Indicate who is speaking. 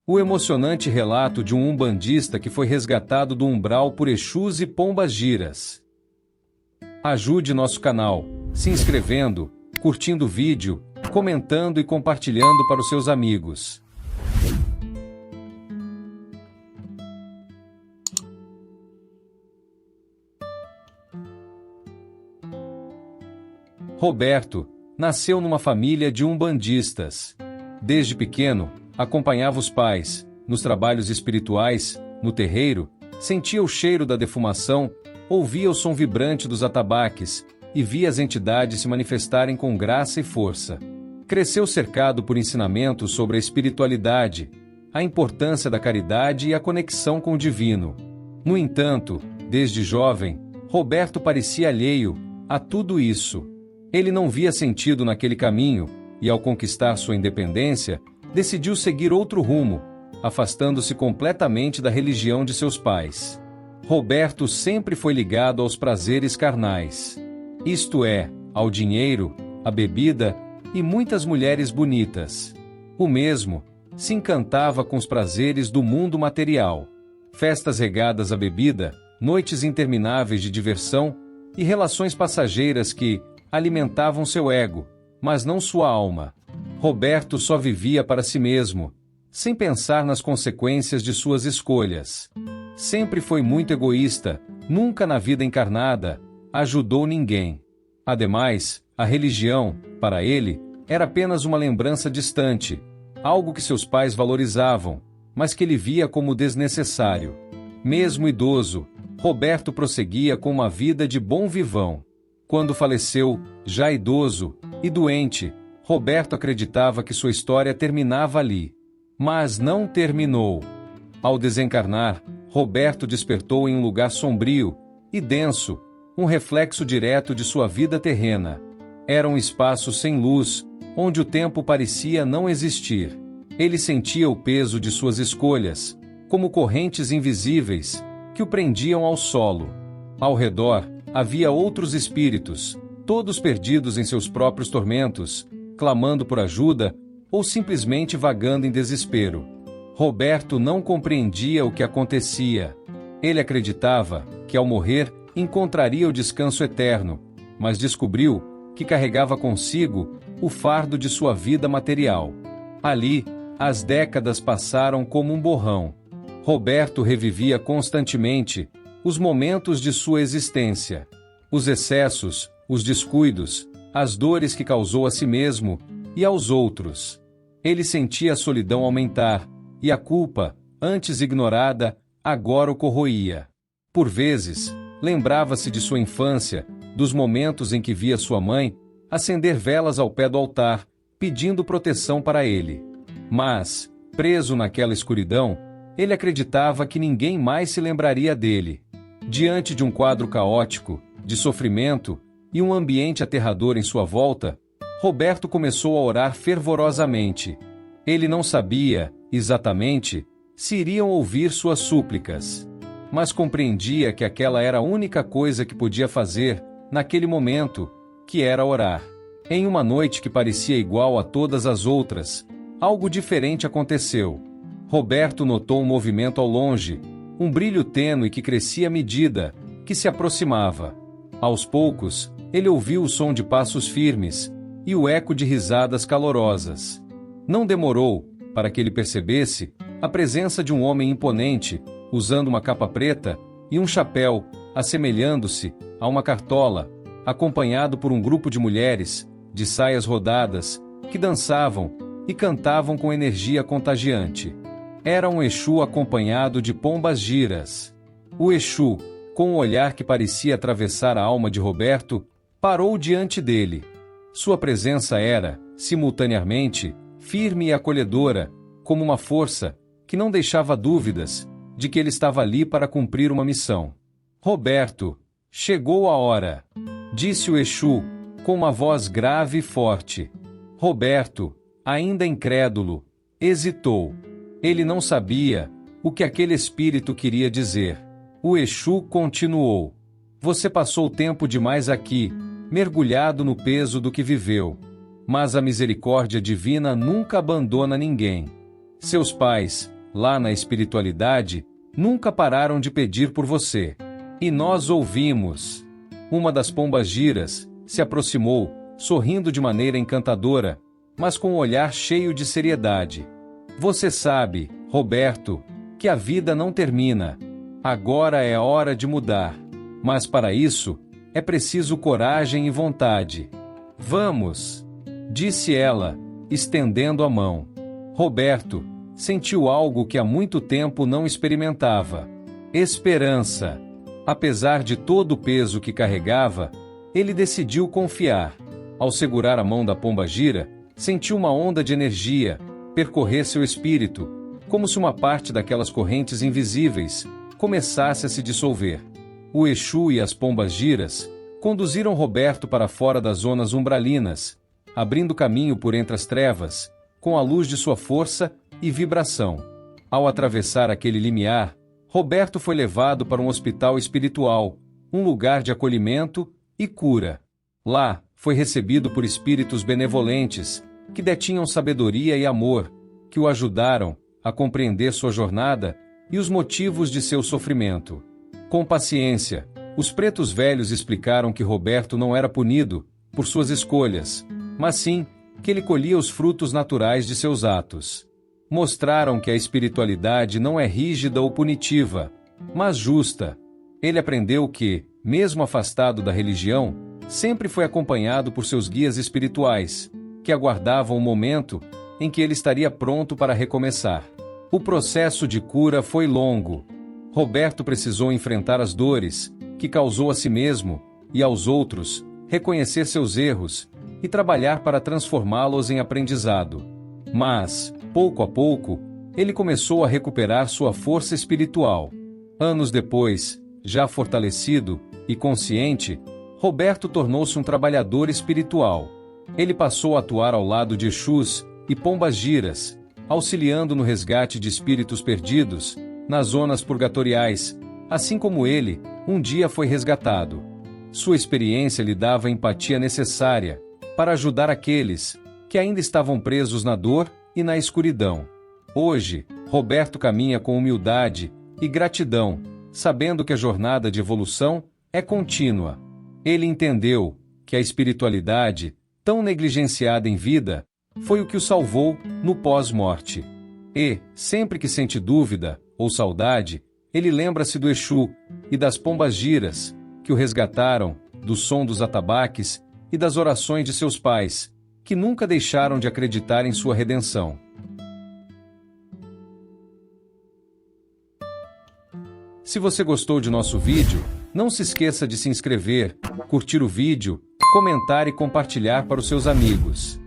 Speaker 1: O emocionante relato de um umbandista que foi resgatado do umbral por Exus e Pombas-Giras. Ajude nosso canal, se inscrevendo, curtindo o vídeo, comentando e compartilhando para os seus amigos. Roberto nasceu numa família de umbandistas. Desde pequeno, acompanhava os pais, nos trabalhos espirituais, no terreiro, sentia o cheiro da defumação, ouvia o som vibrante dos atabaques e via as entidades se manifestarem com graça e força. Cresceu cercado por ensinamentos sobre a espiritualidade, a importância da caridade e a conexão com o divino. No entanto, desde jovem, Roberto parecia alheio a tudo isso. Ele não via sentido naquele caminho e, ao conquistar sua independência, decidiu seguir outro rumo, afastando-se completamente da religião de seus pais. Roberto sempre foi ligado aos prazeres carnais, isto é, ao dinheiro, à bebida e muitas mulheres bonitas. O mesmo se encantava com os prazeres do mundo material, festas regadas à bebida, noites intermináveis de diversão e relações passageiras que alimentavam seu ego, mas não sua alma. Roberto só vivia para si mesmo, sem pensar nas consequências de suas escolhas. Sempre foi muito egoísta, nunca na vida encarnada ajudou ninguém. Ademais, a religião, para ele, era apenas uma lembrança distante, algo que seus pais valorizavam, mas que ele via como desnecessário. Mesmo idoso, Roberto prosseguia com uma vida de bom vivão. Quando faleceu, já idoso e doente, Roberto acreditava que sua história terminava ali. Mas não terminou. Ao desencarnar, Roberto despertou em um lugar sombrio e denso, um reflexo direto de sua vida terrena. Era um espaço sem luz, onde o tempo parecia não existir. Ele sentia o peso de suas escolhas, como correntes invisíveis, que o prendiam ao solo. Ao redor, havia outros espíritos, todos perdidos em seus próprios tormentos, clamando por ajuda ou simplesmente vagando em desespero. Roberto não compreendia o que acontecia. Ele acreditava que, ao morrer, encontraria o descanso eterno, mas descobriu que carregava consigo o fardo de sua vida material. Ali, as décadas passaram como um borrão. Roberto revivia constantemente os momentos de sua existência, os excessos, os descuidos, as dores que causou a si mesmo e aos outros. Ele sentia a solidão aumentar, e a culpa, antes ignorada, agora o corroía. Por vezes, lembrava-se de sua infância, dos momentos em que via sua mãe acender velas ao pé do altar, pedindo proteção para ele. Mas, preso naquela escuridão, ele acreditava que ninguém mais se lembraria dele. Diante de um quadro caótico, de sofrimento e um ambiente aterrador em sua volta, Roberto começou a orar fervorosamente. Ele não sabia, exatamente, se iriam ouvir suas súplicas, mas compreendia que aquela era a única coisa que podia fazer, naquele momento, que era orar. Em uma noite que parecia igual a todas as outras, algo diferente aconteceu. Roberto notou um movimento ao longe, um brilho tênue que crescia à medida que se aproximava. Aos poucos, ele ouviu o som de passos firmes e o eco de risadas calorosas. Não demorou para que ele percebesse a presença de um homem imponente, usando uma capa preta e um chapéu, assemelhando-se a uma cartola, acompanhado por um grupo de mulheres, de saias rodadas, que dançavam e cantavam com energia contagiante. Era um Exu acompanhado de Pombas-Giras. O Exu, com um olhar que parecia atravessar a alma de Roberto, parou diante dele. Sua presença era, simultaneamente, firme e acolhedora, como uma força que não deixava dúvidas de que ele estava ali para cumprir uma missão. Roberto, chegou a hora, disse o Exu, com uma voz grave e forte. Roberto, ainda incrédulo, hesitou. Ele não sabia o que aquele espírito queria dizer. O Exu continuou. Você passou tempo demais aqui, mergulhado no peso do que viveu. Mas a misericórdia divina nunca abandona ninguém. Seus pais, lá na espiritualidade, nunca pararam de pedir por você. E nós ouvimos. Uma das pombagiras se aproximou, sorrindo de maneira encantadora, mas com um olhar cheio de seriedade. Você sabe, Roberto, que a vida não termina. Agora é hora de mudar. Mas para isso, é preciso coragem e vontade. Vamos, disse ela, estendendo a mão. Roberto sentiu algo que há muito tempo não experimentava. Esperança. Apesar de todo o peso que carregava, ele decidiu confiar. Ao segurar a mão da pombagira, sentiu uma onda de energia percorrer seu espírito, como se uma parte daquelas correntes invisíveis começasse a se dissolver. O Exu e as pombagiras conduziram Roberto para fora das zonas umbralinas, abrindo caminho por entre as trevas, com a luz de sua força e vibração. Ao atravessar aquele limiar, Roberto foi levado para um hospital espiritual, um lugar de acolhimento e cura. Lá, foi recebido por espíritos benevolentes, que detinham sabedoria e amor, que o ajudaram a compreender sua jornada e os motivos de seu sofrimento. Com paciência, os pretos velhos explicaram que Roberto não era punido por suas escolhas, mas sim que ele colhia os frutos naturais de seus atos. Mostraram que a espiritualidade não é rígida ou punitiva, mas justa. Ele aprendeu que, mesmo afastado da religião, sempre foi acompanhado por seus guias espirituais, que aguardavam o momento em que ele estaria pronto para recomeçar. O processo de cura foi longo. Roberto precisou enfrentar as dores que causou a si mesmo e aos outros, reconhecer seus erros e trabalhar para transformá-los em aprendizado. Mas, pouco a pouco, ele começou a recuperar sua força espiritual. Anos depois, já fortalecido e consciente, Roberto tornou-se um trabalhador espiritual. Ele passou a atuar ao lado de Exus e pombagiras, auxiliando no resgate de espíritos perdidos nas zonas purgatoriais, assim como ele um dia foi resgatado. Sua experiência lhe dava a empatia necessária para ajudar aqueles que ainda estavam presos na dor e na escuridão. Hoje, Roberto caminha com humildade e gratidão, sabendo que a jornada de evolução é contínua. Ele entendeu que a espiritualidade, tão negligenciada em vida, foi o que o salvou no pós-morte. E, sempre que sente dúvida ou saudade, ele lembra-se do Exu e das pombagiras, que o resgataram do som dos atabaques e das orações de seus pais, que nunca deixaram de acreditar em sua redenção. Se você gostou de nosso vídeo, não se esqueça de se inscrever, curtir o vídeo, comentar e compartilhar para os seus amigos.